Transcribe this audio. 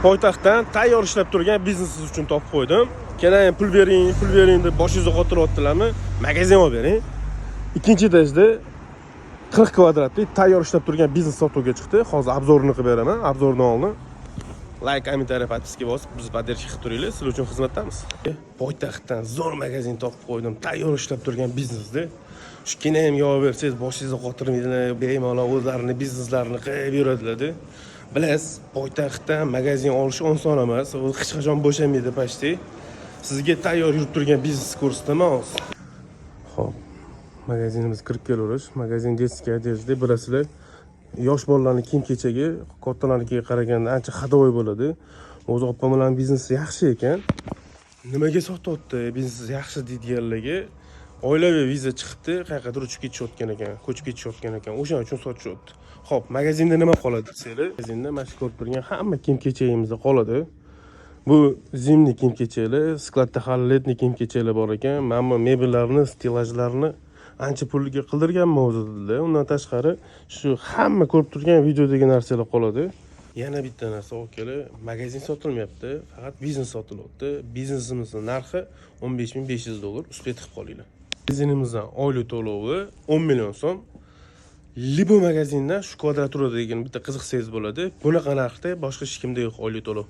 Poytaxtdan tayyor ishlab turgan biznesingiz uchun topib qo'ydim. Keling, pul bering deb boshingizni qotiryaptilarmi? Magazin olib bering. Ikkinchi etajda 40 kvadratlik tayyor ishlab turgan biznes sotuvga chiqdi. Hozir obzorini qilib beraman. Obzordan oldin like, kommentariy, podpiska bosib, biz podderchi qilib turinglar. Sizlar uchun xizmatdamiz. Poytaxtdan zo'r magazin topib qo'ydim. Tayyor ishlab turgan biznesda. Shu kina ham yozib bersangiz, boshingizni qotirmaydilar, bemalol o'zlarini bizneslarini qilib yuradilar-da. Bilasiz, poytaxtdan magazin olish oson emas. U hech qachon bo'shamaydi pashti. Sizga tayyor yurib turgan biznes ko'rsataman hozir. Xo'p, magazinimiz kirib kelaverish. Magazin детский одежда, bilasizlar, yosh bolalarning kiyim-kechagi kattalarnikiga qaraganda ancha xadovoy bo'ladi. O'zi opam biznesi yaxshi ekan. Nimaga sotyapti? Biznes yaxshi deydiganlarga oilaviy viza chiqibdi, qayergadir uchib ketishayotgan ekan, ko'chib ketishayotgan ekan. O'shaning uchun sotishyapti. Xo'p, magazinda nima qoladi desanglar, magazinda mana shu ko'rib turgan hamma kiyim-kechagimizda qoladi. Bu zimniy kiyim-kechaklar, skladda hali letniy kiyim-kechaklar bor ekan. Men bu mebellarni, stilajlarni ancha pulga qildirganman o'zida. Undan tashqari shu hamma ko'rib turgan videodagi narsalar qoladi. Yana bitta narsa o'kali, magazin sotilmayapti, faqat biznes sotilyapti. Biznesimizning narxi $15,500. Ustiga tiqib qolinglar. Magazinimizdan oylik to'lovi 10 million so'm. Libo magazindan shu kvadratura degan bitta qiziqsangiz bo'ladi. Bunaqa narxda boshqa hech kimda yo'q oylik to'lov.